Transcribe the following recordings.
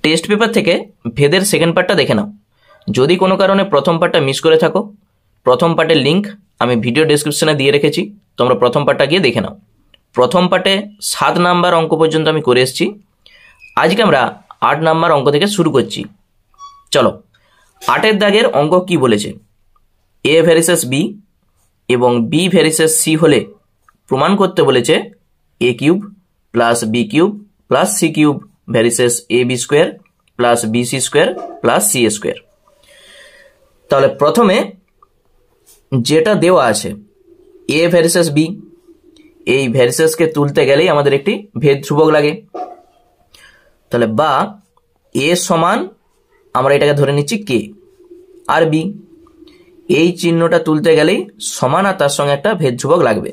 Test paper থেকে ভেদের second পার্টটা দেখে নাও। যদি কোনো কারণে প্রথম পার্টটা মিস করে থাকো, প্রথম পার্টের লিঙ্ক আমি ভিডিও ডেসক্রিপশনে দিয়ে রেখেছি, তোমরা প্রথম পার্টটা গিয়ে দেখে নাও। প্রথম পার্টে 7 নাম্বার অঙ্ক পর্যন্ত আমি করে এসেছি। আজকে আমরা 8 নাম্বার অঙ্ক থেকে শুরু করছি। চলো, 8 দাগের অঙ্ক কি বলেছে? এ ভেরিসেস বি এবং বি ভেরিসেস সি হলে প্রমাণ করতে বলেছে a cube plus b cube plus c cube varies a b square plus b c square plus c a square. তাহলে প্রথমে যেটা দেওয়া আছে এ ভেরিসেস বি, এই ভেরিসেসকে তুলতে গেলেই আমাদের একটি ভেদ ধ্রুবক লাগে। তাহলে বা এ সমান আমরা এটাকে ধরে নিচ্ছি কে, আর বি এই চিহ্নটা তুলতে গেলেই সমান আর তার সঙ্গে একটা ভেদ ধ্রুবক লাগবে।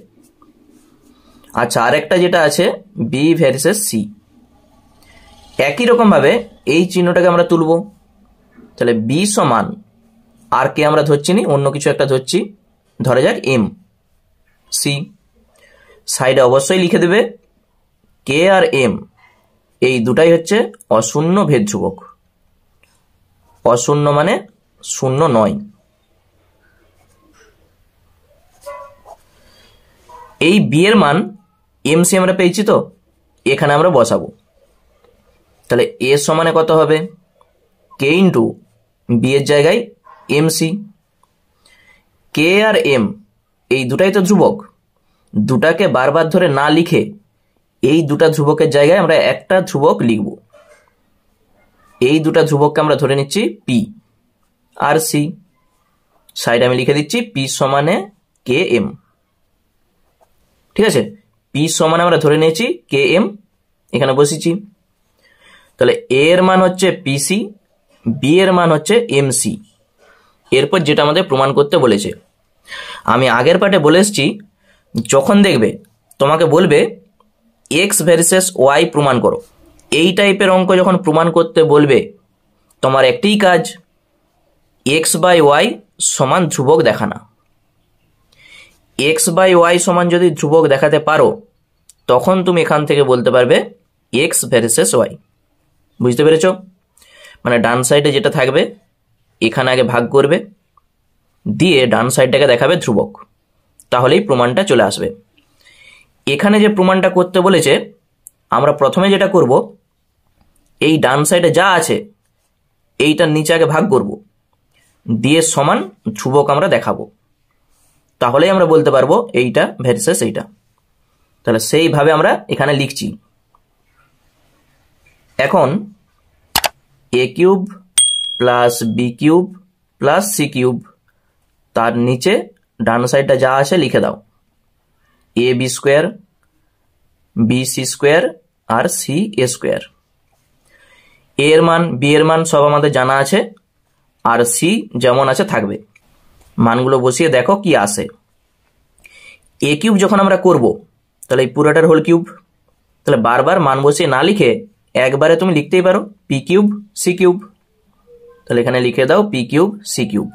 আচ্ছা, আরেকটা যেটা আছে বি ভেরিসেস সি, একই রকম ভাবে এই চিহ্নটাকে আমরা তুলব। তাহলে বি সমান আর কে আমরা ধরছি নি, অন্য কিছু একটা ধরছি, ধরে যাক এম। সি সাইডে অবশ্যই লিখে দেবে কে আর এম এই দুটাই হচ্ছে অশূন্য ভেদ ধ্রুবক। অশূন্য মানে শূন্য নয়। এই বি এর মান এম সি আমরা পেয়েছি, তো এখানে আমরা বসাবো। তাহলে এ সমানে কত হবে? কে ইন্টু বি এর জায়গায় এম সি। কে আর এম এই দুটাই তো ধ্রুবক, দুটাকে বারবার ধরে না লিখে এই দুটা ধ্রুবকের জায়গায় আমরা একটা ধ্রুবক লিখব। এই দুটা ধ্রুবককে আমরা ধরে নিচ্ছি পি আর সি। সাইডে আমি লিখে দিচ্ছি পি সমানে কে এম। ঠিক আছে, পি সমানে আমরা ধরে নিয়েছি কে এম, এখানে বসেছি। তাহলে এ এর মান হচ্ছে পিসি, বি এর মান হচ্ছে এমসি। এরপর যেটা আমাদের প্রমাণ করতে বলেছে, আমি আগের পার্টে বলে এসেছি, যখন দেখবে তোমাকে বলবে এক্স ভেরিসেস ওয়াই প্রমাণ করো, এই টাইপের অঙ্ক যখন প্রমাণ করতে বলবে, তোমার একটিই কাজ এক্স বাই ওয়াই সমান ধ্রুবক দেখানা। এক্স বাই ওয়াই সমান যদি ধ্রুবক দেখাতে পারো, তখন তুমি এখান থেকে বলতে পারবে এক্স ভেরিসেস ওয়াই। বুঝতে পেরেছ? মানে ডান সাইডে যেটা থাকবে এখানে আগে ভাগ করবে, দিয়ে ডান সাইডটাকে দেখাবে ধ্রুবক, তাহলেই প্রমাণটা চলে আসবে। এখানে যে প্রমাণটা করতে বলেছে, আমরা প্রথমে যেটা করব, এই ডান সাইডে যা আছে এইটার নিচে আগে ভাগ করব, দিয়ে সমান ধ্রুবক আমরা দেখাবো, তাহলেই আমরা বলতে পারবো এইটা ভেরিসেস এইটা। তাহলে সেইভাবে আমরা এখানে লিখছি। এখন a cube plus b cube plus c cube, তার নিচে ডান সাইডটা যা আছে লিখে দাও a b square b c square আর সি এ স্কোয়ার। এ এর মান বি এর মান সব আমাদের জানা আছে, আর সি যেমন আছে থাকবে। মানগুলো বসিয়ে দেখো কি আসে। এ কিউব যখন আমরা করব, তাহলে এই পুরোটার হোল কিউব। তাহলে বারবার মান বসিয়ে না লিখে একবারে তুমি লিখতেই পারো পি কিউব সি কিউব। তাহলে এখানে লিখে দাও p cube c cube.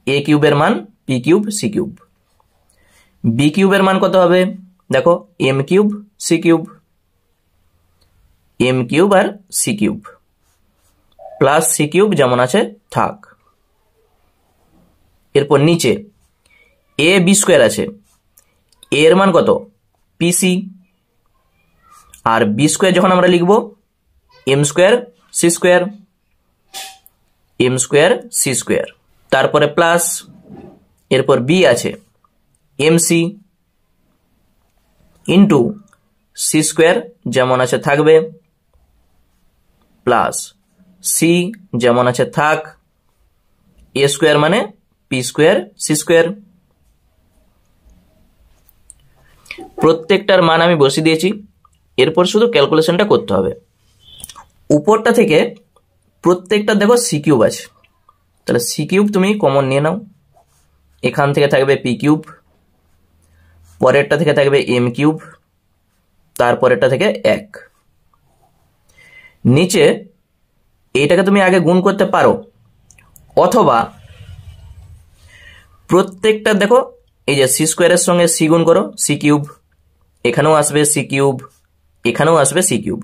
A কিউবের মান p cube c cube. B কিউবের মান কত হবে? দেখো m cube c cube. M cube আর c cube plus c cube যেমন আছে থাক। এরপর নিচে এ বি স্কোয়ার আছে, এর মান কত? পিসি। আর বি স্কোয়ার যখন আমরা লিখব m square c square, m square c square, তারপরে প্লাস, এরপর বি আছে এমসি ইন্টু সি স্কোয়ার যেমন আছে থাকবে, প্লাস সি যেমন আছে থাক, এ স্কোয়ার মানে পি স্কোয়ার সি স্কোয়ার। প্রত্যেকটার মান আমি বসিয়ে দিয়েছি। এরপর শুধু ক্যালকুলেশনটা করতে হবে। উপরটা থেকে প্রত্যেকটা দেখো সি কিউব আছে, তাহলে সি কিউব তুমি কমন নিয়ে নাও। এখান থেকে থাকবে পি কিউব, পরেরটা থেকে থাকবে এম কিউব, তারপরেরটা থেকে 1। নিচে এইটাকে তুমি আগে গুণ করতে পারো, অথবা প্রত্যেকটা দেখো এই যে সি স্কোয়ারের সঙ্গে সি গুণ করো, সি কিউব, এখানেও আসবে সি কিউব, এখানেও আসবে সি কিউব।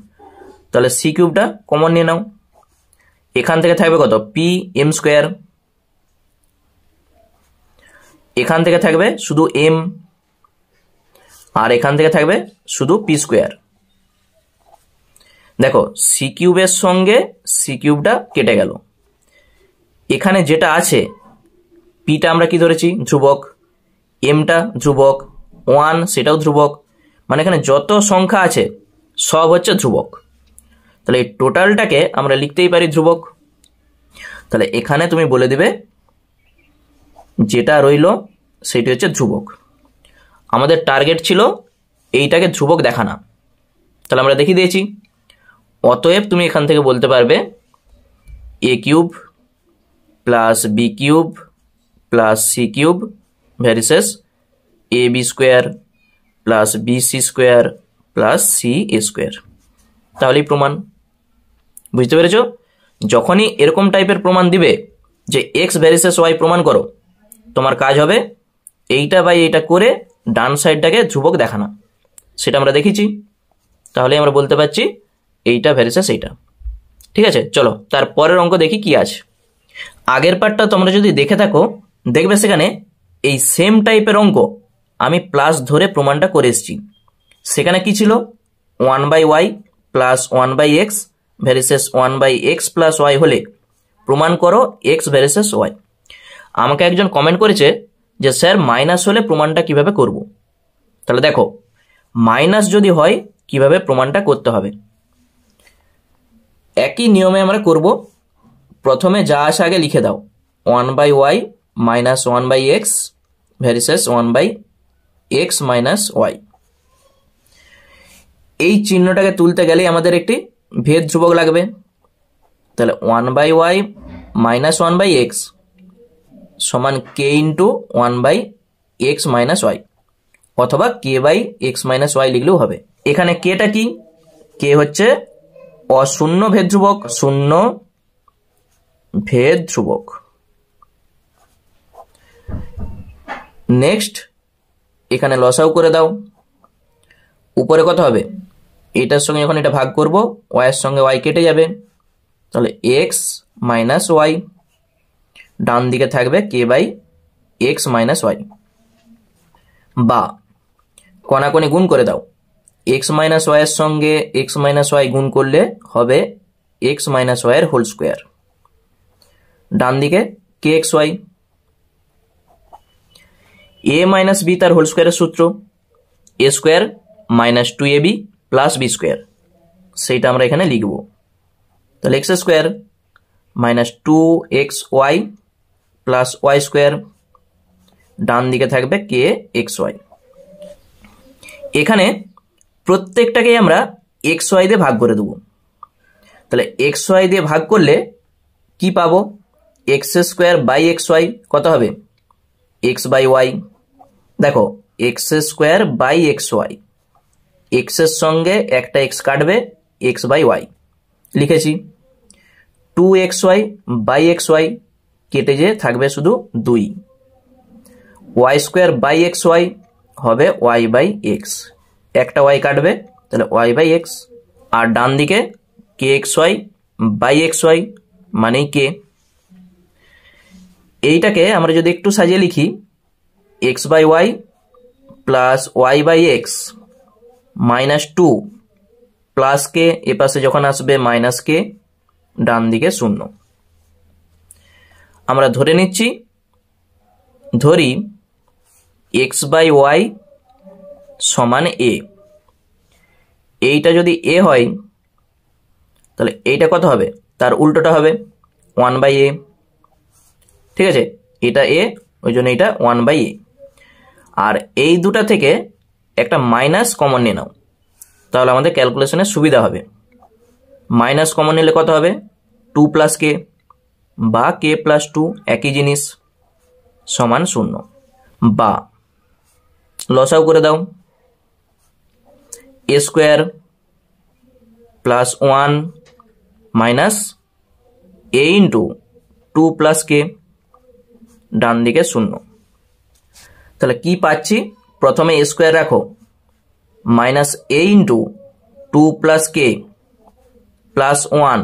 তাহলে সি কিউবটা কমন নিয়ে নাও। এখান থেকে থাকবে কত, পি এম স্কোয়ার, এখান থেকে থাকবে শুধু এম, আর এখান থেকে থাকবে শুধু পি স্কোয়ার। দেখো সি কিউবের সঙ্গে সি কিউবটা কেটে গেল। এখানে যেটা আছে পিটা আমরা কি ধরেছি, ধ্রুবক, এমটা ধ্রুবক, 1 সেটাও ধ্রুবক, মানে এখানে যত সংখ্যা আছে সব হচ্ছে ধ্রুবক। তাহলে এই টোটালটাকে আমরা লিখতেই পারি ধ্রুবক। তাহলে এখানে তুমি বলে দিবে যেটা রইল সেটি হচ্ছে ধ্রুবক। আমাদের টার্গেট ছিল এইটাকে ধ্রুবক দেখানো, তাহলে আমরা দেখিয়ে দিয়েছি। অতএব তুমি এখান থেকে বলতে পারবে a cube plus b cube plus c cube varies a b square plus b c square plus c a square. তাহলেই প্রমাণ। বুঝতে পেরেছ? যখনই এরকম টাইপের প্রমাণ দিবে যে এক্স ভ্যারিসেস ওয়াই প্রমাণ করো, তোমার কাজ হবে এইটা বাই এইটা করে ডান সাইডটাকে ধ্রুবক দেখানো। সেটা আমরা দেখেছি। তাহলে আমরা বলতে পারছি এইটা ভ্যারিসেস এইটা। ঠিক আছে, চলো তার পরের অঙ্ক দেখি কি আছে। আগের পার্টটা তোমরা যদি দেখে থাকো দেখবে সেখানে এই সেম টাইপের অঙ্ক আমি প্লাস ধরে প্রমাণটা করে এসেছি। সেখানে কি ছিল, 1/y plus 1/x varices 1/x plus Y হলে প্রমাণ করো এক্স ভ্যারিসেস ওয়াই। আমাকে একজন কমেন্ট করেছে যে স্যার মাইনাস হলে প্রমাণটা কিভাবে করব। তাহলে দেখো মাইনাস যদি হয় কিভাবে প্রমাণটা করতে হবে। একই নিয়মে আমরা করব। প্রথমে যা আসে আগে লিখে দাও, 1/y minus 1/x varices 1/x minus Y. এই চিহ্নটাকে তুলতে গেলে আমাদের একটি ভেদ ধ্রুবক লাগবে। তাহলে 1/y মাইনাস 1/x সমান k into 1/x minus Y, অথবা k/x মাইনাস ওয়াই লিখলেও হবে। এখানে কেটা কি, কে হচ্ছে অশূন্য ভেদ ধ্রুবক, শূন্য ভেদ ধ্রুবক। নেক্সট এখানে লসাও করে দাও। উপরে কত হবে, এটার সঙ্গে যখন এটা ভাগ করব ওয়াই এর সঙ্গে ওয়াই কেটে যাবে, তাহলে এক্স মাইনাস ওয়াই, ডান দিকে থাকবে k/x মাইনাস ওয়াই। বা কণাকণি গুণ করে দাও, x মাইনাস ওয়াই এর সঙ্গে x মাইনাস ওয়াই গুণ করলে হবে x মাইনাস ওয়াই এর হোল স্কোয়ার, ডান দিকে kxy। a মাইনাস বি তার হোল স্কোয়ারের সূত্র a square minus 2ab plus b square, সেইটা আমরা এখানে লিখব। তাহলে x square minus 2xy plus y square, ডান দিকে থাকবে kxy। এখানে প্রত্যেকটাকেই আমরা xy দিয়ে ভাগ করে দেব। তাহলে xy দিয়ে ভাগ করলে কি পাবো, এক্স স্কোয়ার বাই xy কত হবে, x/y। দেখো x square by xy, x এর সঙ্গে একটা x কাটবে, x/y লিখেছি। 2xy বাই xy কেটে যে থাকবে শুধু 2, y স্কোয়ার বাই xy হবে y/x, একটা y কাটবে তাহলে y/x, আর ডান দিকে kxy বাই xy মানেই k। এইটাকে আমরা যদি একটু সাজিয়ে লিখি, x/y plus y/x minus 2 plus k, এ পাশে যখন আসবে মাইনাস কে, ডান দিকে 0। আমরা ধরে নিচ্ছি, ধরি x/y সমান a। এইটা যদি a হয় তাহলে এইটা কত হবে, তার উল্টোটা হবে 1/a। ঠিক আছে, এটা a, ওই জন্য এটা 1/a। আর এই দুটা থেকে একটা মাইনাস কমন নিয়ে নাও, তাহলে আমাদের ক্যালকুলেশনে সুবিধা হবে। মাইনাস কমন নিলে কত হবে, 2 প্লাস কে বা k প্লাস 2 একই জিনিস, সমান 0। বা লসাও করে দাও, a square plus 1 minus a into 2 plus k, ডান দিকে 0। তাহলে কি পাচ্ছি, প্রথমে a স্কোয়ার রাখো minus a into 2 plus k plus 1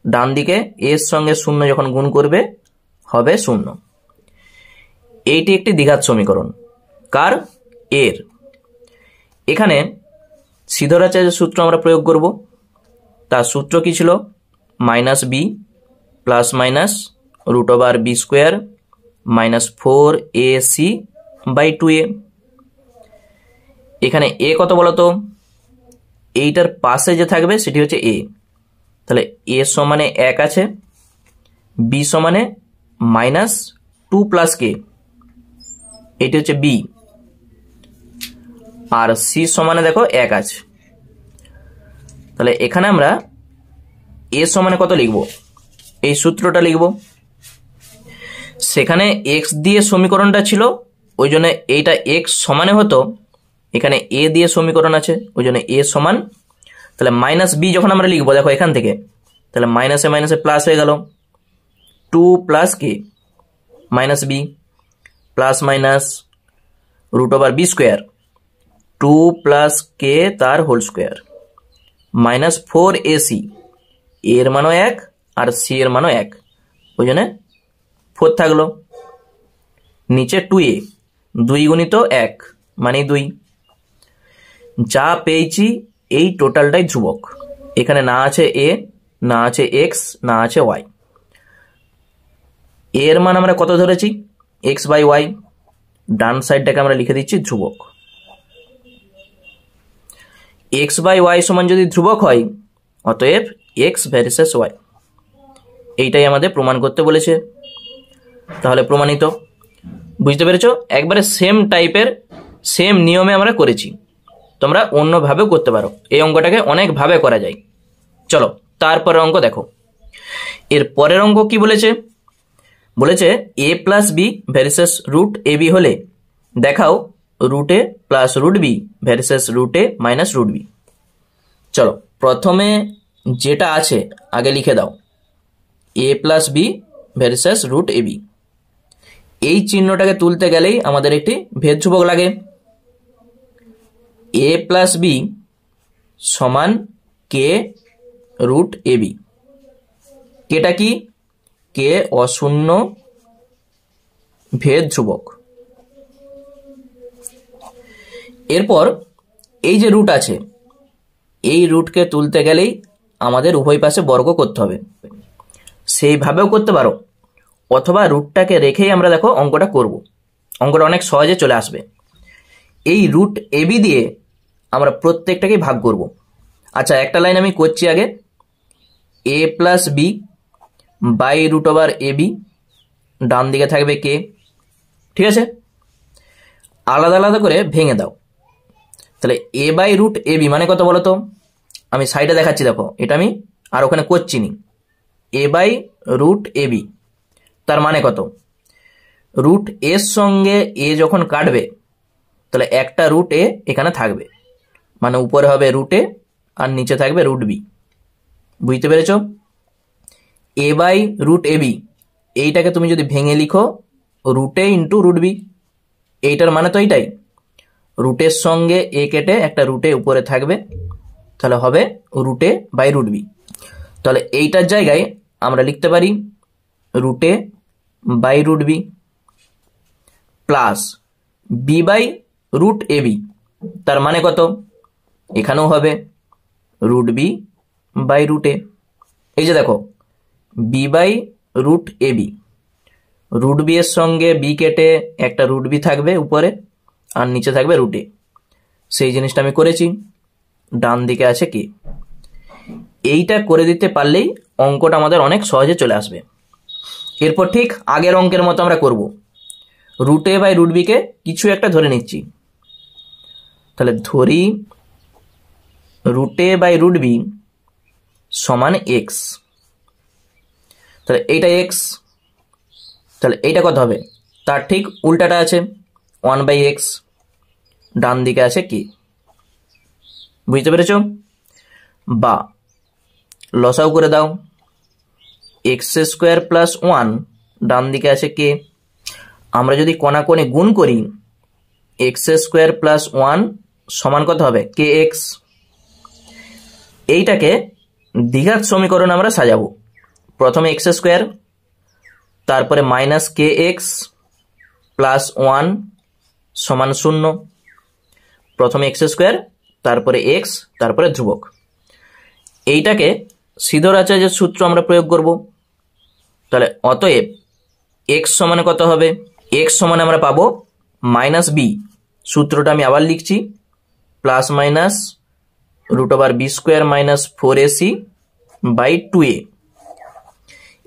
ডান দিকে এর সঙ্গে 0 যখন গুণ করবে হবে 0। এইটি একটি দ্বিঘাত সমীকরণ। কার? এর। এখানে সিধরাচার্যের সূত্র আমরা প্রয়োগ করব। তার সূত্র কি ছিল? Minus b plus minus root over b square minus 4ac by 2a। এখানে এ কত বলতো? এইটার পাশে যে থাকবে সেটি হচ্ছে এ। তাহলে এ সমানে 1 আছে, বি সমানে মাইনাস 2 প্লাস কে, এটি হচ্ছে বি, আর সি সমানে দেখো 1 আছে। তাহলে এখানে আমরা এ সমানে কত লিখব? এই সূত্রটা লিখব। সেখানে এক্স দিয়ে সমীকরণটা ছিল, ওই জন্য এইটা এক্স সমানে হতো, এখানে এ দিয়ে সমীকরণ আছে ওই জন্য এ সমান। তাহলে মাইনাস বি যখন আমরা লিখবো দেখো এখান থেকে, তাহলে মাইনাসে মাইনাসে প্লাস হয়ে গেল, 2 plus k minus b plus minus root over b square 2 plus k তার হোল স্কোয়ার মাইনাস 4ac, এর মানও 1 আর সি এর মানও 1, ওই জন্য 4 থাকলো। নিচে 2a, 2 গুণিত 1 মানে 2। যা পেয়েছি এই টোটালটাই ধ্রুবক। এখানে না আছে এ, না আছে এক্স, না আছে ওয়াই। এর মান আমরা কত ধরেছি? X by y. ডান সাইডটাকে আমরা লিখে দিচ্ছি ধ্রুবক। এক্স বাই ওয়াই সমান যদি ধ্রুবক হয়, অতএব এক্স ভার্সেস ওয়াই, এইটাই আমাদের প্রমাণ করতে বলেছে। তাহলে প্রমাণিত। বুঝতে পেরেছো? একবারে সেম টাইপের সেম নিয়মে আমরা করেছি, তোমরা অন্যভাবেও করতে পারো। এই অঙ্কটাকে অনেকভাবে করা যায়। চলো তারপরের অঙ্ক দেখো। এর পরের অঙ্ক কি বলেছে? বলেছে a plus b versus root a b হলে দেখাও root a plus root b versus root a minus root b. চলো প্রথমে যেটা আছে আগে লিখে দাও, a plus b versus root a b. এই চিহ্নটাকে তুলতে গেলেই আমাদের একটি ভেদ ধ্রুবক লাগে। এ প্লাস বি সমান কে রুট এ বি। কেটা কি? কে অশূন্য ভেদ ধ্রুবক। এরপর এই যে রুট আছে, এই রুটকে তুলতে গেলেই আমাদের উভয় পাশে বর্গ করতে হবে। সেইভাবেও করতে পারো, অথবা রুটটাকে রেখেই আমরা দেখো অঙ্কটা করব। অঙ্কটা অনেক সহজে চলে আসবে। এই রুট এ বি দিয়ে আমরা প্রত্যেকটাকে ভাগ করব। আচ্ছা একটা লাইন আমি করছি আগে, a plus b by root over a b, ডান দিকে থাকবে কে। ঠিক আছে, আলাদা আলাদা করে ভেঙে দাও। তাহলে এ বাই রুট এ বি মানে কত বলো তো? আমি সাইডে দেখাচ্ছি দেখো, এটা আমি আর ওখানে করছি নি। এ বাই রুট এ বি তার মানে কত? রুট এর সঙ্গে এ যখন কাটবে তাহলে একটা রুট এ এখানে থাকবে, মানে উপরে হবে রুট এ আর নিচে থাকবে রুট বি। বুঝতে পেরেছ? A by root a b এইটাকে তুমি যদি ভেঙে লিখো root a into root b, এইটার মানে তো এইটাই। রুটের সঙ্গে এ কেটে একটা রুটে উপরে থাকবে, তাহলে হবে root a by root b. তাহলে এইটার জায়গায় আমরা লিখতে পারি root a by root b plus b by root a b, তার মানে কত? এখানেও হবে root b by root a. এই যে দেখো b by root a b, root b এর সঙ্গে বি কেটে একটা রুট বি থাকবে উপরে আর নিচে থাকবে রুট এ। সেই জিনিসটা আমি করেছি। ডান দিকে আছে কি, এইটা করে দিতে পারলেই অঙ্কটা আমাদের অনেক সহজে চলে আসবে। এরপর ঠিক আগের অঙ্কের মতো আমরা করব। Root a by root b কে কিছু একটা ধরে নিচ্ছি। তাহলে ধরি root a by root b সমান এক্স। তাহলে এইটা এক্স, তাহলে এইটা কত হবে? তার ঠিক উল্টাটা আছে 1 বাই এক্স, ডান দিকে আছে কি। বুঝতে পেরেছ? বা লসাও করে দাও, এক্স স্কোয়ার প্লাস 1, ডান দিকে আছে কে। আমরা যদি কোণাকোণে গুণ করি এক্স স্কোয়ার প্লাস 1 সমান কত হবে? কে এক্স। এইটাকে দ্বিঘাত সমীকরণ আমরা সাজাবো। প্রথমে এক্স স্কোয়ার, তারপরে মাইনাস কে এক্স প্লাস 1 সমান 0। প্রথমে এক্স স্কোয়ার, তারপরে এক্স, তারপরে ধ্রুবক। এইটাকে সিদ্ধরাচার্যের সূত্র আমরা প্রয়োগ করব। তাহলে অতএব এক্স সমানে কত হবে? এক্স সমানে আমরা পাবো মাইনাস বি, সূত্রটা আমি আবার লিখছি, plus minus √b² minus 4ac by 2a।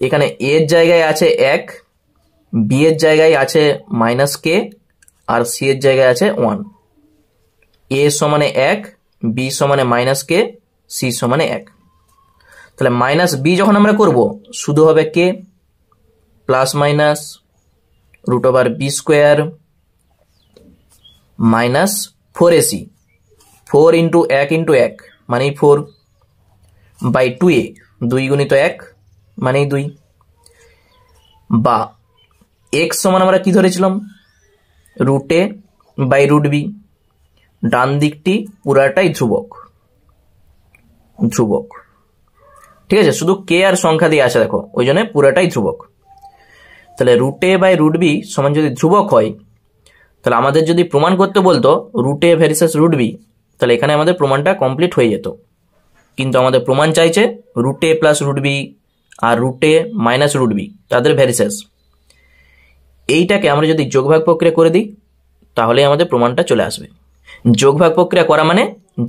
এখানে এর জায়গায় আছে 1, বি এর জায়গায় আছে মাইনাস কে, আর সি এর জায়গায় আছে 1। এ সমানে 1, বি সমানে মাইনাস কে, সি সমানে 1। তাহলে মাইনাস বি যখন আমরা করব শুধু হবে k plus minus √b² minus 4ac, 4 into 1 into 1 মানেই 4 বাই 2a, 2 গুণিত 1 মানেই 2। বা x সমান আমরা কি ধরেছিলাম? √a by √b। ডান দিকটি পুরাটাই ধ্রুবক, ধ্রুবক। ঠিক আছে, শুধু কে আর সংখ্যা দিয়ে আছে দেখো, ওই জন্য পুরাটাই ধ্রুবক। তাহলে √a বাই √b সমান যদি ধ্রুবক হয়, তাহলে আমাদের যদি প্রমাণ করতে বলতো √a ভার্সেস √b, তাহলে এখানে আমাদের প্রমাণটা কমপ্লিট হয়ে যেত। কিন্তু আমাদের প্রমাণ চাইছে √a প্লাস √b আর √a মাইনাস √b তাদের ভ্যারিসেস। এইটাকে আমরা যদি যোগভাগ প্রক্রিয়া করে দিই তাহলে আমাদের প্রমাণটা চলে আসবে। যোগভাগ প্রক্রিয়া করা মানে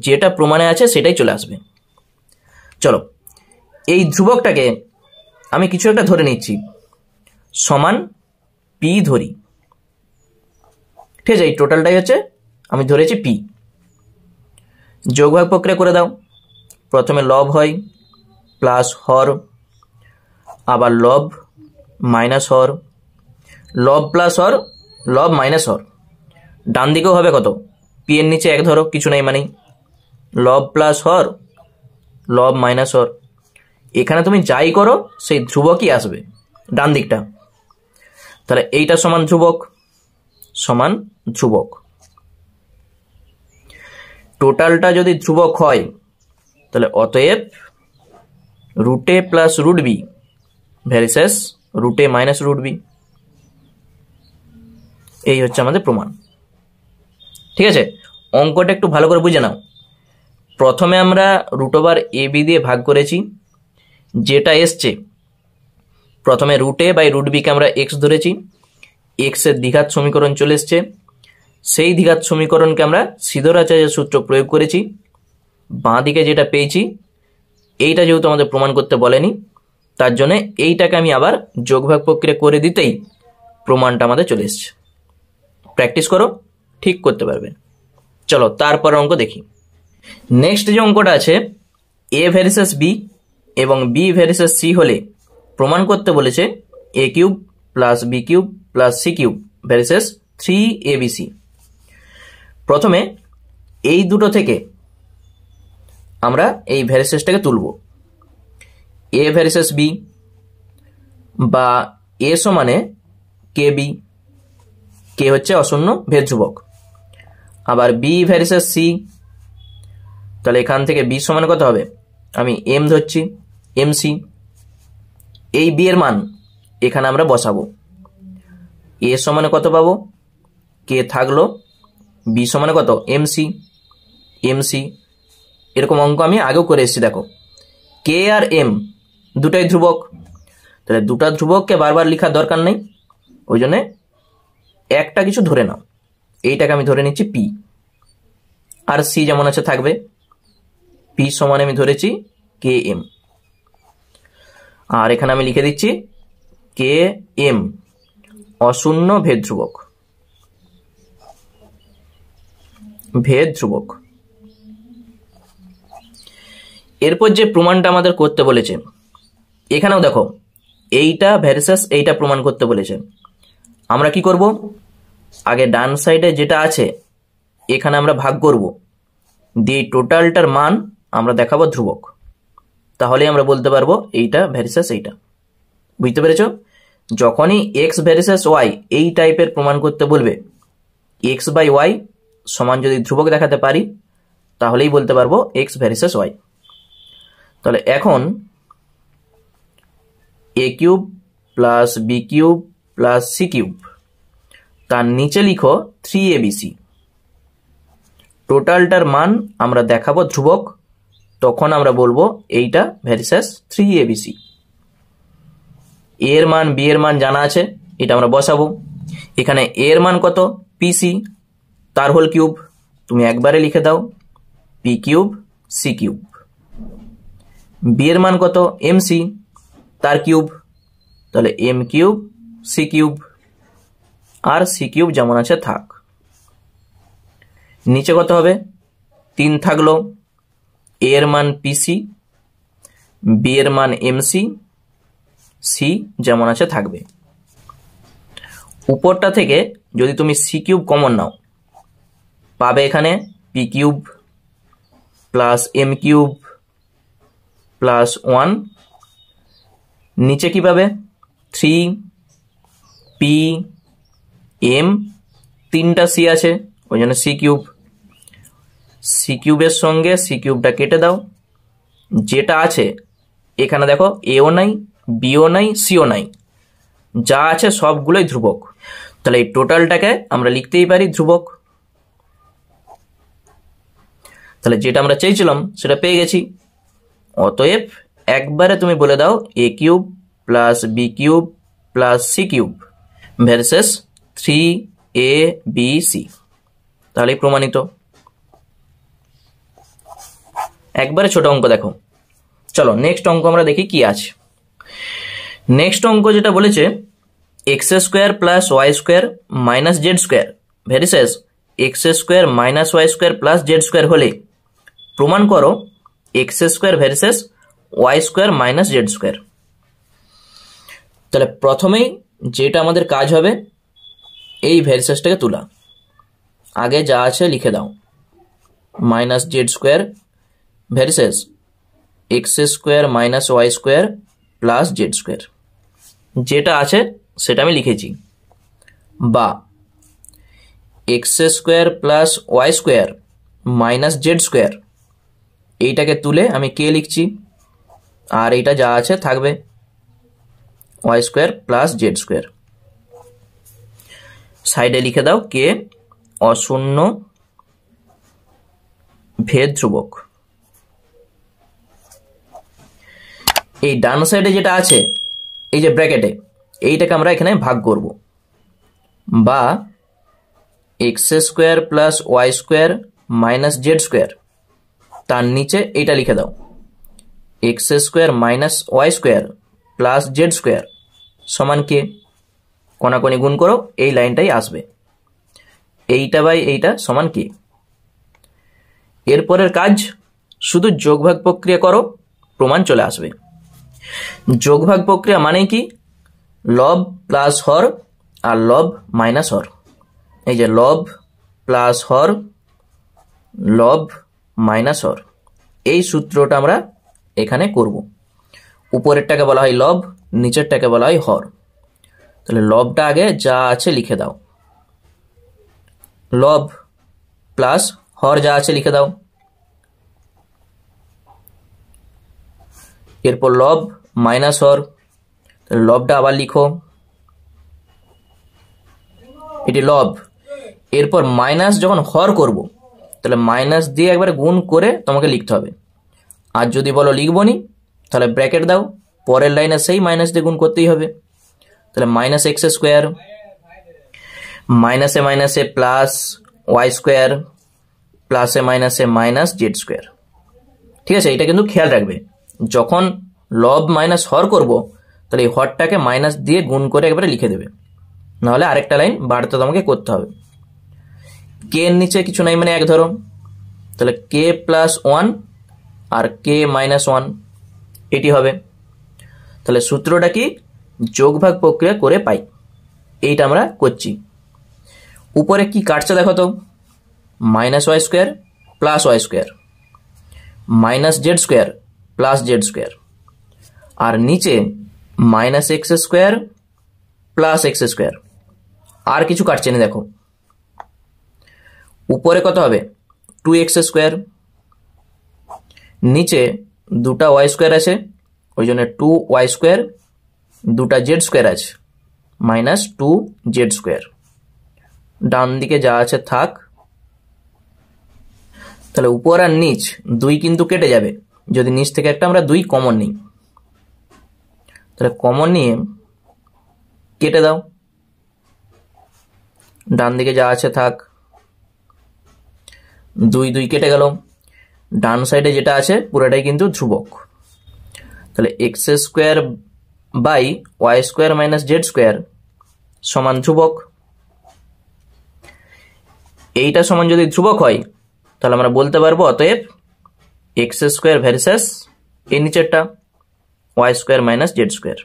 যেটা প্রমাণে আছে সেটাই চলে আসবে। চলো, এই ধ্রুবকটাকে আমি কিছু একটা ধরে নিচ্ছি, সমান পি ধরি। ঠিক আছে, এই টোটালটাই হচ্ছে আমি ধরেছি পি। যোগভাগ প্রক্রিয়া করে দাও। প্রথমে লব হয় প্লাস হর, আবার লব মাইনাস হর, লব প্লাস হর, লব মাইনাস হর। ডান দিকেও হবে কত? পি এর নিচে 1 ধরো, কিছু নাই মানেই লব প্লাস হর, লব মাইনাস হর। এখানে তুমি যাই করো সেই ধ্রুবকই আসবে ডান দিকটা। তাহলে এইটা সমান ধ্রুবক, সমান ধ্রুবক। টোটালটা যদি ধ্রুবক হয় তাহলে অতএব √a plus √b versus √a minus √b। এই হচ্ছে আমাদের প্রমাণ। ঠিক আছে, অঙ্কটা একটু ভালো করে বুঝে নাও। প্রথমে আমরা √ab দিয়ে ভাগ করেছি, যেটা এসছে প্রথমে √a বাই √b কে আমরা x ধরেছি, x এর দ্বিঘাত সমীকরণ চলে এসছে। সেই দ্বিঘাত সমীকরণকে আমরা সিদ্ধরাচার্যের সূত্র প্রয়োগ করেছি। বাঁ দিকে যেটা পেয়েছি এইটা যেহেতু আমাদের প্রমাণ করতে বলেনি, তার জন্য এইটাকে আমি আবার যোগভাগ প্রক্রিয়া করে দিতেই প্রমাণটা আমাদের চলে এসছে। প্র্যাকটিস করো, ঠিক করতে পারবে। চলো তারপর অঙ্ক দেখি। নেক্সট যে অঙ্কটা আছে, a ভার্সেস b এবং b ভার্সেস c হলে প্রমাণ করতে বলেছে a³ plus b³ plus c³ versus 3abc। প্রথমে এই দুটো থেকে আমরা এই ভ্যারিসেসটাকে তুলব। a ভার্সেস b বা a সমানে kb, কে হচ্ছে অশূন্য ভেদ ধ্রুবক। আবার b ভার্সেস c, তাহলে এখান থেকে b সমান কত হবে? আমি m ধরছি, mc। এই b এর মান এখানে আমরা বসাবো। a সমানে কত পাবো? k থাকলো, b সমানে কত? mc, mc। এরকম অঙ্ক আমি আগেও করে এসেছি দেখো। k আর m দুটাই ধ্রুবক, তাহলে দুটা ধ্রুবককে বারবার লেখার দরকার নেই, ওই জন্য একটা কিছু ধরে নাও। এইটাকে আমি ধরে নিচ্ছি p, আর c যেমন আছে থাকবে। p সমানে আমি ধরেছি km, আর এখানে আমি লিখে দিচ্ছি km অশূন্য ভেদ ধ্রুবক, ভেদ ধ্রুবক। এরপর যে প্রমাণটা আমাদের করতে বলেছে, এখানেও দেখো এইটা ভার্সেস এইটা প্রমাণ করতে বলেছে। আমরা কি করব? আগে ডান সাইডে যেটা আছে এখানে আমরা ভাগ করব, দিয়ে টোটালটার মান আমরা দেখাবো ধ্রুবক। তাহলে আমরা বলতে পারবো এইটা ভার্সেস এইটা। বুঝতে পেরেছো? যখনই x ভার্সেস y এই টাইপের প্রমাণ করতে বলবে, x বাই y সমান যদি ধ্রুবক দেখাতে পারি তাহলেই বলতে পারবো x ভার্সেস y। তাহলে এখন a cube plus b cube plus c cube, তার নিচে লিখো 3abc। টোটালটার মান আমরা দেখাবো ধ্রুবক, তখন আমরা বলবো এইটা ভ্যারিসেস 3abc। এর মান বি এর মান জানা আছে, এটা আমরা বসাবো। এখানে এর মান কত, পিসি, তার হোল কিউব, তুমি একবারে লিখে দাও p cube c cube. B এর মান কত, এমসি, তার কিউব, তাহলে এম কিউব সি কিউব, আর সি কিউব যেমন আছে থাক। নিচে কত হবে, 3 থাকলো, এর মান পিসি, বি এর মান এমসি, সি যেমন আছে থাকবে। উপরটা থেকে যদি তুমি সি কিউব কমন নাও, পাবে এখানে p cube plus m cube plus 1। নিচে কি পাবে, 3 পি এম, 3টা সি আছে ওই জন্য সি কিউব। সি কিউবের সঙ্গে সি কিউবটা কেটে দাও, যেটা আছে এখানে দেখো এও নাই, বিও নাই, সিও নাই, যা আছে সবগুলোই ধ্রুবক। তাহলে এই টোটালটাকে আমরা লিখতেই পারি ধ্রুবক। তাহলে যেটা আমরা চেয়েছিলাম সেটা পেয়ে গেছি। অতএব একবারে তুমি বলে দাও a cube plus b cube plus c cube versus 3abc, তাহলে প্রমাণিত। একবারে ছোট অঙ্ক দেখো। চলো নেক্সট অঙ্ক আমরা দেখি কি আছে। নেক্সট অঙ্ক যেটা বলেছে x square plus y square minus z square varies as x square minus y square plus z square হলে প্রমাণ করো x square varies as y square minus z square. তাহলে প্রথমেই যেটা আমাদের কাজ হবে এই ভ্যারিসেসটাকে তোলা। আগে যা আছে লিখে দাও, minus z square varies as x square minus y square plus z square. যেটা আছে সেটা আমি লিখেছি, বা x square plus y square minus z square, এইটাকে তুলে আমি কে লিখছি, আর এইটা যা আছে থাকবে y square plus z square. সাইডে লিখে দাও কে অশূন্য ভেদ ধ্রুবক। এই ডান সাইডে যেটা আছে এই যে ব্র্যাকেটে, এইটাকে আমরা এখানে ভাগ করব, বা x square plus y square minus z square, তার নিচে এইটা লিখে দাও x square minus y square plus z square সমান কে, কোনাকুনি গুণ করো এই লাইনটাই আসবে, এইটা বাই এইটা সমান কে। এরপরের কাজ শুধু যোগভাগ প্রক্রিয়া করো, প্রমাণ চলে আসবে। যোগভাগ প্রক্রিয়া মানে কি, লব প্লাস হর আর লব মাইনাস হর। এই যে লব প্লাস হর, লব মাইনাস হর, এই সূত্রটা আমরা এখানে করব। উপরেরটাকে বলা হয় লব, নিচেরটাকে বলা হয় হর। তাহলে লবটা আগে যা আছে লিখে দাও, লব প্লাস হর যা আছে লিখে দাও। এরপর লব মাইনাস হর, লবটা আবার লিখো, এটি লব। এরপর মাইনাস যখন হর করব তাহলে মাইনাস দিয়ে একবার গুণ করে তোমাকে লিখতে হবে। আর যদি বলো লিখবো নি তাহলে ব্র্যাকেট দাও, পরের লাইনে সেই মাইনাস দিয়ে গুণ করতেই হবে। তাহলে মাইনাস এক্স স্কোয়ার, মাইনাসে মাইনাসে প্লাস ওয়াই স্কোয়ার, প্লাসে মাইনাসে মাইনাস জেড স্কোয়ার। ঠিক আছে, এটা কিন্তু খেয়াল রাখবে, যখন লব মাইনাস হর করব তাহলে এই হরটাকে মাইনাস দিয়ে গুণ করে একবারে লিখে দেবে, নাহলে আরেকটা লাইন বাড়তে তোমাকে করতে হবে। কে এর নিচে কিছু নাই মানে এক ধরো, তাহলে কে প্লাস ওয়ান আর কে মাইনাস ওয়ান এটি হবে। তাহলে সূত্রটা কি, যোগভাগ প্রক্রিয়া করে পাই, এইটা আমরা করছি। উপরে কি কাটছে দেখো তো, minus y square plus y square, minus z square plus z square, আর নিচে minus x square plus x square. আর কিছু কাটছে না দেখো, উপরে কত হবে 2x স্কোয়ার, নিচে দুটা ওয়াই স্কোয়ার আছে, ওই জন্য 2y স্কোয়ার, দুটা জেড স্কোয়ার আছে মাইনাস 2z স্কোয়ার। ডান দিকে যা আছে থাক। তাহলে উপর আর নিচ 2 কিন্তু কেটে যাবে যদি নিচ থেকে একটা আমরা 2 কমন নিই। তাহলে কমন নিয়ে কেটে দাও, ডান দিকে যা আছে থাক। 2 2 কেটে গেল। ডান সাইডে যেটা আছে পুরোটাই কিন্তু ধ্রুবক। তাহলে x square by y square minus z square সমান ধ্রুবক। এইটা সমান যদি ধ্রুবক হয় তাহলে আমরা বলতে পারবো অতএব এক্স স্কোয়ার ভার্সেস এই নিচেরটা y square minus z square.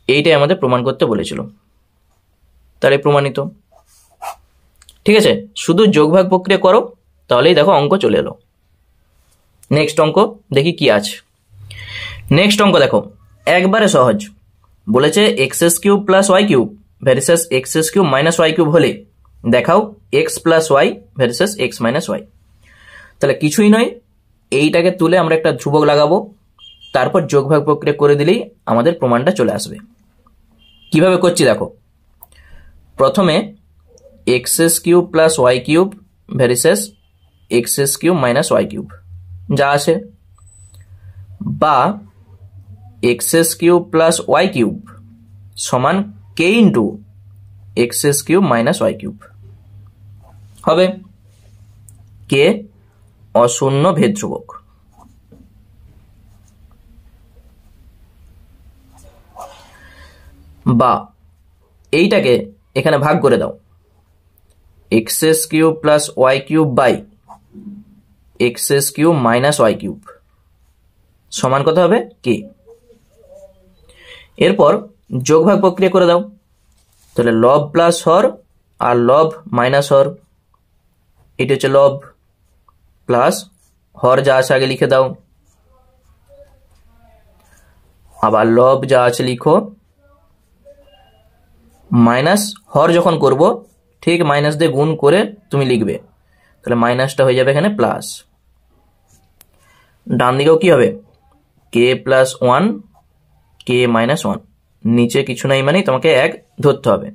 এইটাই আমাদের প্রমাণ করতে বলেছিল, তাহলে প্রমাণিত। ঠিক আছে, শুধু যোগভাগ প্রক্রিয়া করো তাহলেই দেখো অঙ্ক চলে এলো। নেক্সট অঙ্ক দেখি কি আছে। নেক্সট অঙ্ক দেখো একবারে সহজ, বলেছে x cube plus y cube versus x cube minus y cube হলে দেখাও x plus y versus x minus y. তাহলে কিছুই নয়, এইটাকে তুলে আমরা একটা ধ্রুবক লাগাবো, তারপর যোগভাগ প্রক্রিয়া করে দিলেই আমাদের প্রমাণটা চলে আসবে। কিভাবে করছি দেখো, প্রথমে x cube plus y cube versus x cube minus y cube যা আছে, বা x cube plus y cube সমান k into x cube minus y cube হবে। কে অশূন্য ভেদ ধ্রুবক। বা এইটাকে এখানে ভাগ করে দাও, x cube plus y cube by x cube minus y cube সমান কত হবে কে। এরপর যোগভাগ প্রক্রিয়া করে দাও, তাহলে লব প্লাস হর আর লব মাইনাস হর, এটা হচ্ছে লব, প্লাস হর যা আছে আগে লিখে দাও, আবার লব যা আছে লিখো, মাইনাস হর যখন করব ঠিক মাইনাস দিয়ে গুণ করে তুমি লিখবে, তাহলে মাইনাসটা হয়ে যাবে এখানে প্লাস। ডান দিকেও কি হবে কে প্লাস ওয়ান কে মাইনাস ওয়ান, নিচে কিছু নাই মানে তোমাকে এক ধরতে হবে।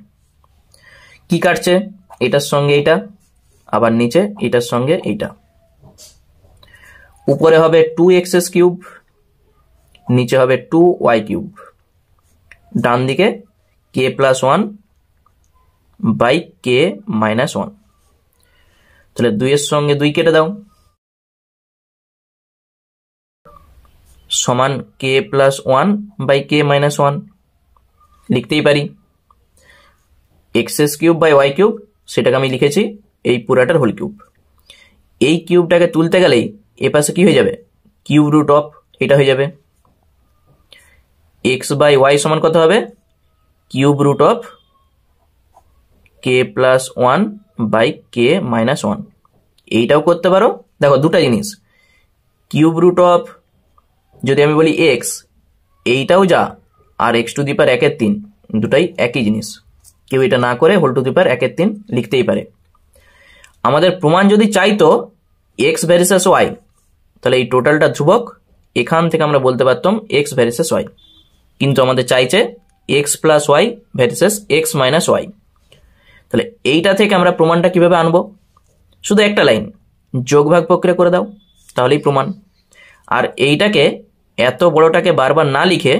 কি কাটছে, এটার সঙ্গে এইটা, আবার নিচে এটার সঙ্গে এইটা। উপরে হবে 2x কিউব, নিচে হবে 2y কিউব, ডান দিকে k plus one by k minus one. তাহলে 2 এর সঙ্গে 2 কেটে দাও, সমান k plus one by k minus one লিখতেই পারি। X cube by y cube সেটাকে আমি লিখেছি এই পুরাটার হোল কিউব। এই কিউবটাকে তুলতে গেলেই এ পাশে কি হয়ে যাবে কিউব রুট অফ এটা হয়ে যাবে। এক্স বাই ওয়াই সমান কত হবে cube root of k plus one by k minus one. এইটাও করতে পারো, দেখো দুটা জিনিস, কিউব রুট অফ যদি আমি বলি এক্স এইটাও যা, আর এক্স টু দি পাওয়ার 1/3 দুটাই একই জিনিস, কেউ এটা না করে হোল টু দি পাওয়ার 1/3 লিখতেই পারে। আমাদের প্রমাণ যদি চাইতো এক্স ভার্সেস ওয়াই, তাহলে এই টোটালটা ধ্রুবক, এখান থেকে আমরা বলতে পারতাম এক্স ভার্সেস ওয়াই, কিন্তু আমাদের চাইছে x plus y versus x minus y. তাহলে এইটা থেকে আমরা প্রমাণটা কিভাবে আনবো, শুধু একটা লাইন যোগভাগ প্রক্রিয়া করে দাও তাহলেই প্রমাণ। আর এইটাকে এত বড়টাকে বারবার না লিখে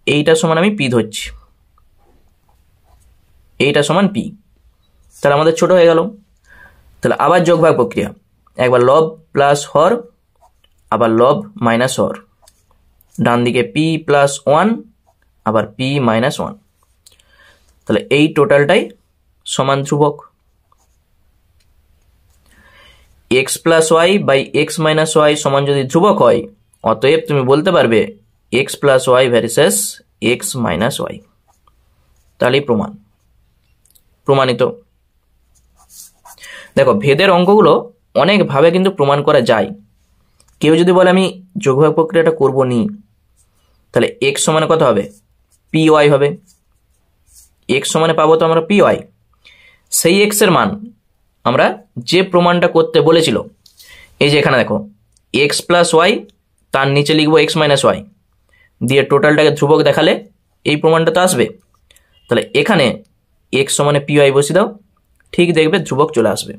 এইটা সমান আমি পি ধরছি, এইটা সমান পি, তাহলে আমাদের ছোট হয়ে গেল। তাহলে আবার যোগভাগ প্রক্রিয়া, একবার লব প্লাস হর আবার লব মাইনাস হর, ডান দিকে পি প্লাস ওয়ান আবার পি মাইনাস ওয়ান, তাহলে এই টোটালটাই সমান ধ্রুবক। X plus y by x minus y সমান যদি ধ্রুবক হয়, অতএব তুমি বলতে পারবে x plus y versus x minus y, তাহলেই প্রমাণ প্রমাণিত। দেখো ভেদের অঙ্কগুলো অনেকভাবে কিন্তু প্রমাণ করা যায়। কেউ যদি বলে আমি যোগভাগ প্রক্রিয়াটা করবো নি, তাহলে এক্স সমানে কত হবে পি ওয়াই হবে, এক্স সমানে পাবো তো আমরা পি ওয়াই। সেই এক্স এর মান আমরা যে প্রমাণটা করতে বলেছিল, এই যে এখানে দেখো এক্স প্লাস ওয়াই তার নিচে লিখবো এক্স মাইনাস ওয়াই, দিয়ে টোটালটাকে ধ্রুবক দেখালে এই প্রমাণটা তো আসবে। তাহলে এখানে এক্স সমানে পি ওয়াই বসিয়ে দাও, ঠিক দেখবে ধ্রুবক চলে আসবে।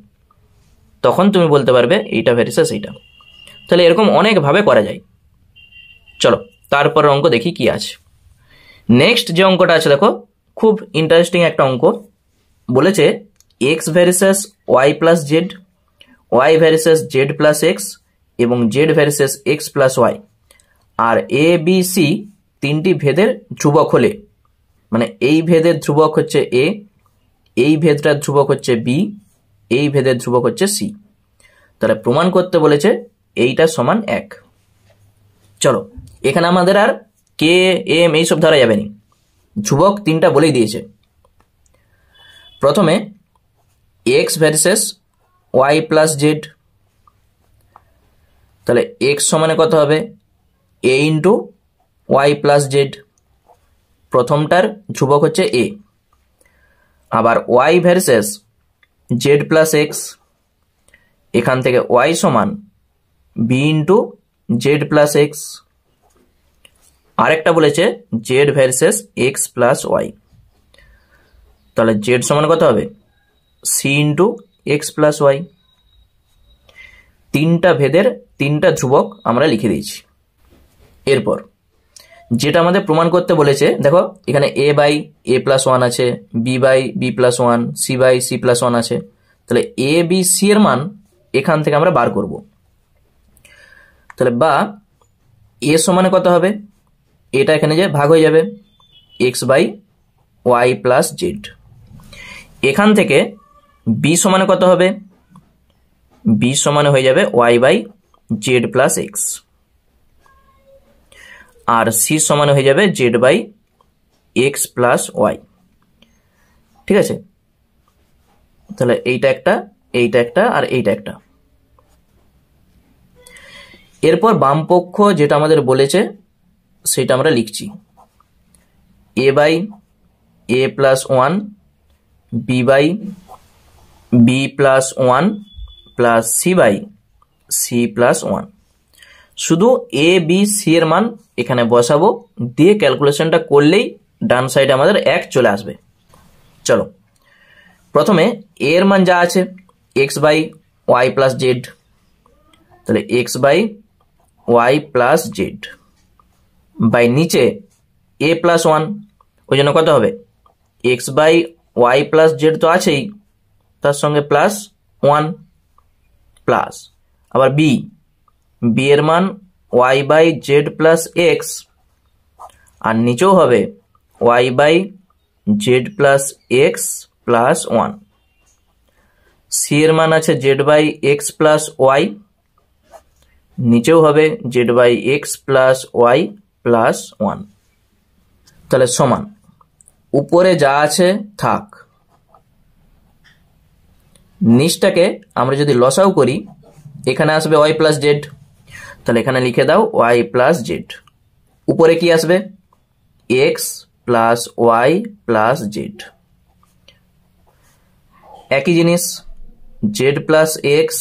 তখন তুমি বলতে পারবে এইটা ভেরিসেস এইটা। তাহলে এরকম অনেকভাবে করা যায়। চলো তারপর অঙ্ক দেখি কি আছে। নেক্সট যে অঙ্কটা আছে দেখো, খুব ইন্টারেস্টিং একটা অঙ্ক। বলেছে x ভেরিসেস y plus z, y ভেরিসেস z plus x এবং জেড ভেরিসেস এক্স প্লাস ওয়াই। আর এ বি সি তিনটি ভেদের ধ্রুবক হলে, মানে এই ভেদের ধ্রুবক হচ্ছে এ, এই ভেদটার ধ্রুবক হচ্ছে বি, এই ভেদের ধ্রুবক হচ্ছে সি। তাহলে প্রমাণ করতে বলেছে এইটা সমান 1। চলো এখানে আমাদের আর কে এম এইসব ধরা যাবে না, ধ্রুবক তিনটা বলেই দিয়েছে। প্রথমে এক্স ভেরিসেস ওয়াই প্লাস জেড, তাহলে এক্স সমানে কত হবে a into y plus z, প্রথমটার ধ্রুবক হচ্ছে এ। আবার ওয়াই ভেরিসেস জেড প্লাস এক্স, এখান থেকে ওয়াই সমান b into z plus x. আরেকটা বলেছে জেড ভেরিসেস এক্স প্লাস ওয়াই, তাহলে জেড সমান কত হবে c into x plus y. তিনটা ভেদের তিনটা ধ্রুবক আমরা লিখে দিয়েছি। এরপর যেটা আমাদের প্রমাণ করতে বলেছে, দেখো এখানে a by a plus one আছে, b by b plus one, c by c plus one আছে। তাহলে এ বি সি এর মান এখান থেকে আমরা বার করব। তাহলে বা এ সমানে কত হবে, এটা এখানে যে ভাগ হয়ে যাবে x by y plus z. এখান থেকে বি সমানে কত হবে, বি সমানে হয়ে যাবে y by z plus x. আর সি সমানে হয়ে যাবে z by x plus y. ঠিক আছে, তাহলে এইটা একটা, এইটা একটা, আর এইটা একটা। এরপর বাম পক্ষ যেটা আমাদের বলেছে সেটা আমরা লিখছি, a by a plus one, b by b plus one plus c by c plus one. শুধু এ বি সি এর মান এখানে বসাবো, দিয়ে ক্যালকুলেশনটা করলেই ডান সাইডে আমাদের 1 চলে আসবে। চলো প্রথমে এ এর মান যা আছে x by y plus z, তাহলে x by y plus z by নিচে এ প্লাস ওয়ান, ওই জন্য কত হবে x by y plus z তো আছেই, তার সঙ্গে প্লাস ওয়ান প্লাস আবার বি, বি এর মান y by z plus x, আর নিচেও হবে y by z plus x plus one. C এর মান আছে z by x plus y, নিচেও হবে z by x plus y plus one. তাহলে সমান উপরে যা আছে থাক, নিচটাকে আমরা যদি লসাও করি এখানে আসবে ওয়াই প্লাস জেড, তাহলে এখানে লিখে দাও ওয়াই প্লাস জেড। উপরে কি আসবে x plus y plus z. একই জিনিস জেড প্লাস এক্স,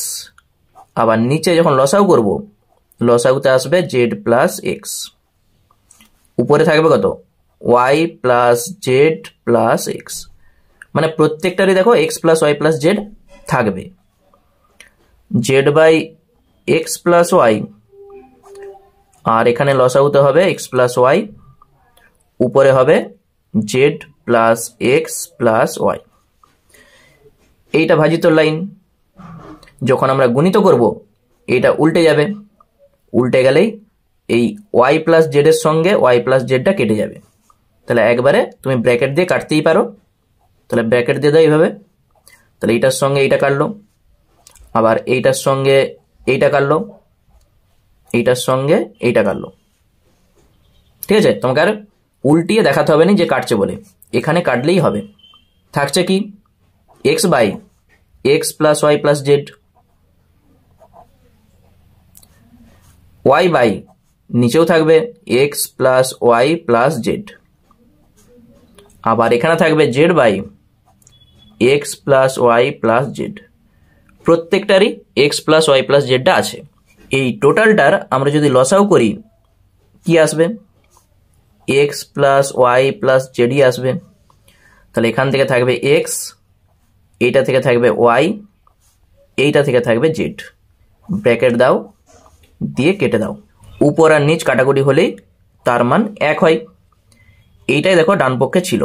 আবার নিচে যখন লসাও করব লসাগুতে আসবে জেড প্লাস এক্স। উপরে থাকবে কত y plus z plus x, মানে প্রত্যেকটারই দেখো x plus y plus z থাকবে। Z by x plus y, আর এখানে লসাগুতে হবে এক্স প্লাস ওয়াই, উপরে হবে z plus x plus y. এইটা ভাজিত লাইন, যখন আমরা গুণিত করব এইটা উল্টে যাবে, উল্টে গেলেই এই ওয়াই প্লাস জেড এর সঙ্গে ওয়াই প্লাস জেডটা কেটে যাবে। তাহলে একবারে তুমি ব্র্যাকেট দিয়ে কাটতেই পারো, তাহলে ব্র্যাকেট দিয়ে দাও এইভাবে। তাহলে এইটার সঙ্গে এইটা কাটলো, আবার এইটার সঙ্গে এইটা কাটলো, এইটার সঙ্গে এইটা কাটলো। ঠিক আছে, তোমাকে আর উল্টিয়ে দেখাতে হবে না যে কাটছে বলে, এখানে কাটলেই হবে। থাকছে কি x by x plus y plus z, y by নিচেও থাকবে x plus y plus z, আবার এখানে থাকবে z by x plus y plus z. প্রত্যেকটারই এক্স প্লাস ওয়াই প্লাস জেডটা আছে। এই টোটালটার আমরা যদি লসাও করি কি আসবে, এক্স প্লাস ওয়াই প্লাস জেডই আসবে। তাহলে এখান থেকে থাকবে এক্স, এইটা থেকে থাকবে ওয়াই, এইটা থেকে থাকবে জেড। ব্র্যাকেট দাও, দিয়ে কেটে দাও। উপর আর নিচ কাটাকুটি হলেই তার মান 1 হয়। এইটাই দেখো ডান পক্ষে ছিল,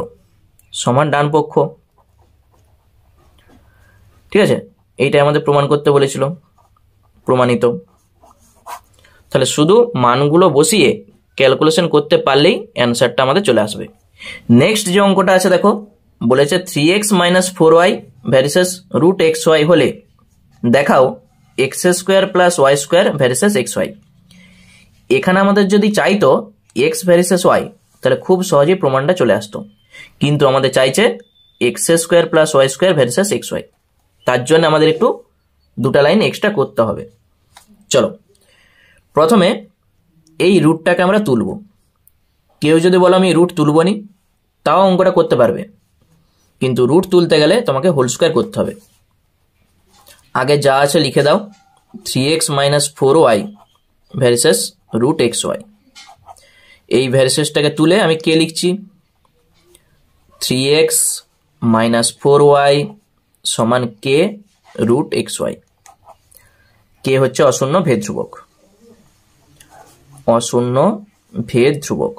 সমান ডান পক্ষ। ঠিক আছে, এইটাই আমাদের প্রমাণ করতে বলেছিল, প্রমাণিত। তাহলে শুধু মানগুলো বসিয়ে ক্যালকুলেশন করতে পারলেই অ্যান্সারটা আমাদের চলে আসবে। নেক্সট যে অঙ্কটা আছে দেখো, বলেছে 3x - 4y ভার্সেস √xy হলে দেখাও x² + y² ভার্সেস xy। এখানে আমাদের যদি চাইতো x ভার্সেস y, তাহলে খুব সহজেই প্রমাণটা চলে আসতো, কিন্তু আমাদের চাইছে x² + y² ভার্সেস xy। তার জন্য আমাদের একটু দুটা লাইন এক্সট্রা করতে হবে। চলো, প্রথমে এই রুটটাকে আমরা তুলব। কেউ যদি বলো আমি রুট তুলব নি, তাও অঙ্কটা করতে পারবে, কিন্তু রুট তুলতে গেলে তোমাকে হোল স্কোয়ার করতে হবে। আগে যা আছে লিখে দাও, 3x - 4y ভার্সেস √xy। এই ভার্সেসটাকে তুলে আমি কে লিখছি, 3x - 4y সমান কে √xy। কে হচ্ছে অশূন্য ভেদ ধ্রুবক, অশূন্য ভেদ ধ্রুবক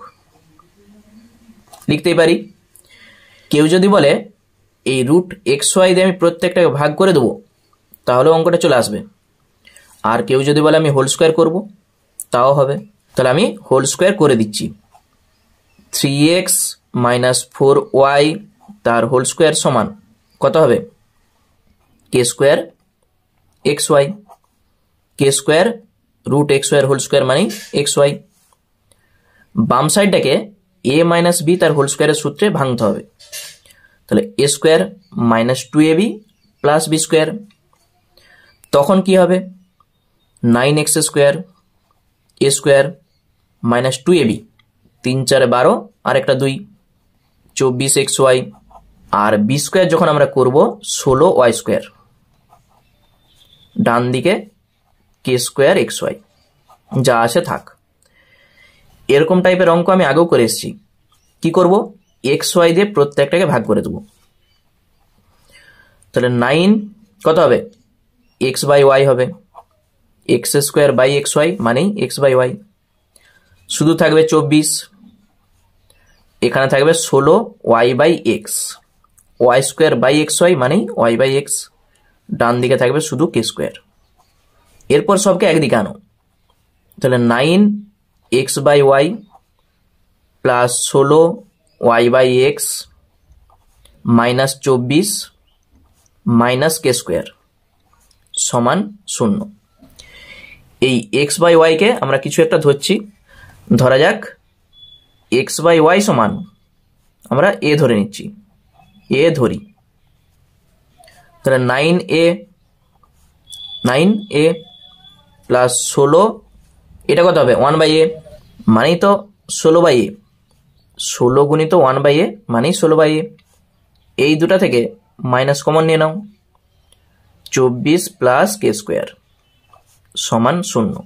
লিখতেই পারি। কেউ যদি বলে এই √xy দিয়ে আমি প্রত্যেকটাকে ভাগ করে দেবো, তাহলে অঙ্কটা চলে আসবে। আর কেউ যদি বলে আমি হোল স্কোয়ার করবো, তাও হবে। তাহলে আমি হোল স্কোয়ার করে দিচ্ছি। 3x - 4y তার হোল স্কোয়ার সমান কত হবে, k² xy। k² √xy whole square মানে xy। বাম সাইডটাকে a - b তার হোল স্কোয়ারের সূত্রে ভাঙতে হবে। তাহলে a² - 2ab + b²। তখন কি হবে, 9x² a² - 2ab, 3 4 12 আর একটা 2, 24xy। আর b² যখন আমরা করব 16y²। ডান দিকে k² xy, যা আছে থাক। এরকম টাইপের অঙ্ক আমি আগেও করে এসেছি। কি করব, xy দিয়ে প্রত্যেকটাকে ভাগ করে দেবো। তাহলে 9 কত হবে, x/y হবে, x² xy মানেই x/y। শুধু থাকবে 24, এখানে থাকবে 16y/x, y² xy মানেই y/x। ডান দিকে থাকবে শুধু k²। এরপর সবকে একদিকে আনো। তাহলে 9x/y plus 16y/x minus 24 minus k² সমান 0। এই x/y কে আমরা কিছু একটা ধরছি, ধরা যাক x/y সমান আমরা a ধরে নিচ্ছি, a ধরি। তাহলে 9a প্লাস 16, এটা কত হবে 1/a, মানেই তো 16/a। 16 গুণিত 1/a মানেই 16/a। এই দুটা থেকে মাইনাস কমন নিয়ে নাও, 24 প্লাস k² সমান 0।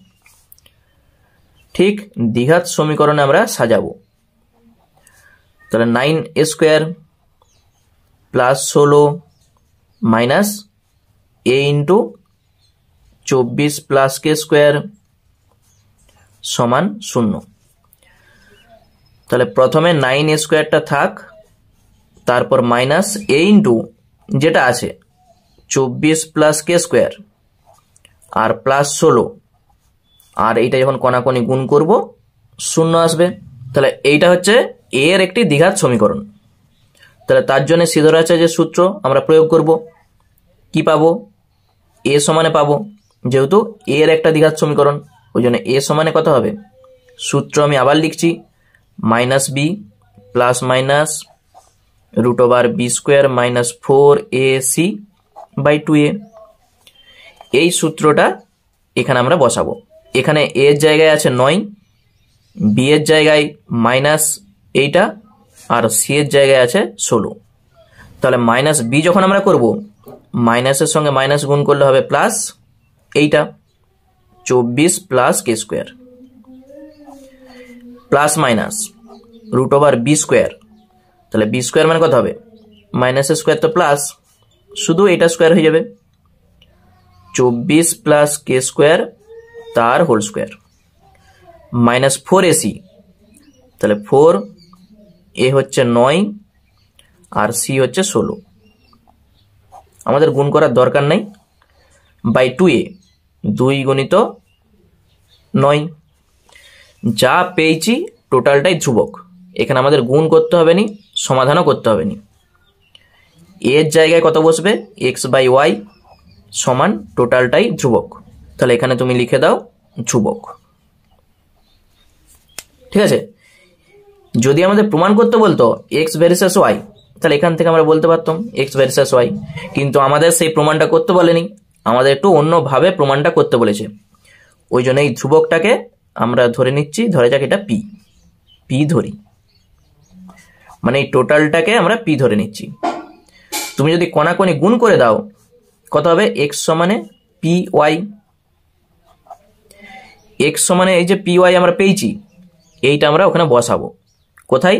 ঠিক দ্বিঘাত সমীকরণে আমরা সাজাবো। তাহলে 9a² plus 16 minus a into 24 plus k² সমান 0। তাহলে প্রথমে 9a² থাক, তারপর মাইনাস a ইন্টু যেটা আছে 24 প্লাস k² আর প্লাস 16, আর এইটা যখন কোনাকুনি গুণ করব 0 আসবে। তাহলে এইটা হচ্ছে a এর একটি দ্বিঘাত সমীকরণ। তাহলে তার জন্য সিদ্ধাচার্যের সূত্র আমরা প্রয়োগ করব। কি পাবো, a সমানে পাবো, যেহেতু a এর একটা দ্বিঘাত সমীকরণ, ওই জন্য a সমানে কত হবে, সূত্র আমি আবার লিখছি, -b plus minus √b² minus 4ac/2a। এই সূত্রটা এখানে আমরা বসাবো। এখানে a এর জায়গায় আছে 9, b এর জায়গায় মাইনাস এইটা, আর c এর জায়গায় আছে 16। তাহলে -b যখন আমরা করব, মাইনাসের সঙ্গে মাইনাস গুণ করলে হবে প্লাস এইটা 24 plus k square plus minus root over b square, তাহলে বি স্কোয়ার মানে কত হবে, মাইনাস স্কোয়ার তো প্লাস, শুধু এটা স্কোয়ার হয়ে যাবে, 24 প্লাস কে স্কোয়ার তার হোল স্কোয়ার মাইনাস 4ac, তাহলে 4 এ হচ্ছে 9 আর সি হচ্ছে 16, আমাদের গুণ করার দরকার নেই, বাই 2a, 2 গুণিত 9, যা পেয়েছি টোটালটাই ধ্রুবক, এখানে আমাদের গুণ করতে হবে নি, সমাধানও করতে হবে নি, এর জায়গায় কত বসবে, এক্স বাই ওয়াই সমান টোটালটাই ধ্রুবক, তাহলে এখানে তুমি লিখে দাও ধ্রুবক। ঠিক আছে, যদি আমাদের প্রমাণ করতে বলতো এক্স ভার্সেস ওয়াই, তাহলে এখান থেকে আমরা বলতে পারতাম এক্স ভার্সেস ওয়াই, কিন্তু আমাদের সেই প্রমাণটা করতে বলেনি, আমাদের একটু অন্যভাবে প্রমাণটা করতে বলেছে, ওই জন্য এই ধ্রুবকটাকে আমরা ধরে নিচ্ছি, ধরে যাক এটা পি, পি ধরি, মানে এই টোটালটাকে আমরা পি ধরে নিচ্ছি। তুমি যদি কোনাকুনি গুণ করে দাও কত হবে, এক্স সমানে পি ওয়াই, এক্স সমানে এই যে পি ওয়াই আমরা পেয়েছি, এইটা আমরা ওখানে বসাবো কোথায়,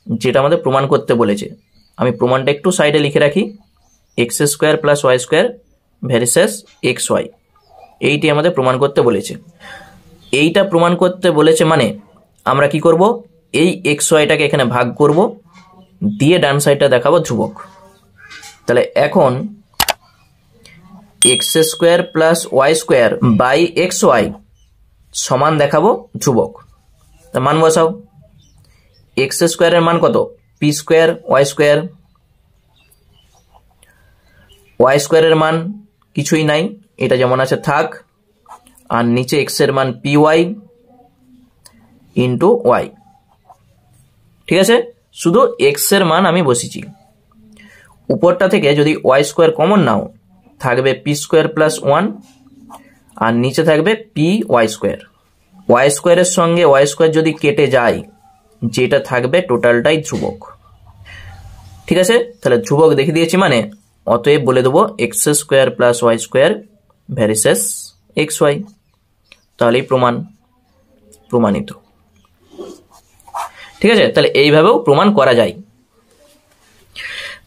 যেটা আমাদের প্রমাণ করতে বলেছে। আমি প্রমাণটা একটু সাইডে লিখে রাখি, x square plus y square versus x y, এইটি আমাদের প্রমাণ করতে বলেছে। এইটা প্রমাণ করতে বলেছে মানে আমরা কি করব, এই এক্স ওয়াইটাকে এখানে ভাগ করব, দিয়ে ডান সাইডটা দেখাবো ধ্রুবক। তাহলে এখন x square plus y square by x y সমান দেখাবো ধ্রুবক, তার মান বসাও, এক্স স্কোয়ারের মান কত, p square y square, y স্কোয়ারের মান কিছুই নাই, এটা যেমন আছে থাক, আর নিচে এক্স এর মান পি ওয়াই ইন্টু ওয়াই। ঠিক আছে, শুধু এক্স এর মান আমি বসিয়েছি, উপরটা থেকে যদি ওয়াই স্কোয়ার কমন নাও থাকবে পি স্কোয়ার প্লাস 1, আর নিচে থাকবে পি ওয়াই স্কোয়ার, ওয়াই স্কোয়ারের সঙ্গে ওয়াই স্কোয়ার যদি কেটে যায়, যেটা থাকবে টোটালটাই ধ্রুবক। ঠিক আছে, তাহলে ধ্রুবক দেখে দিয়েছি মানে অতএব বলে দেবো x square plus y square versus x y, তাহলেই প্রমাণিত। ঠিক আছে, তাহলে এইভাবেও প্রমাণ করা যায়।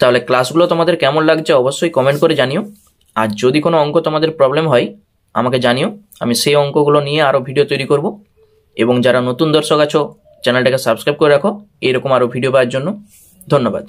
তাহলে ক্লাসগুলো তোমাদের কেমন লাগছে অবশ্যই কমেন্ট করে জানিও, আর যদি কোনো অঙ্ক তোমাদের প্রবলেম হয় আমাকে জানিও, আমি সেই অঙ্কগুলো নিয়ে আরও ভিডিও তৈরি করব। এবং যারা নতুন দর্শক আছো চ্যানেলটাকে সাবস্ক্রাইব করে রাখো এরকম আরও ভিডিও পাওয়ার জন্য। ধন্যবাদ।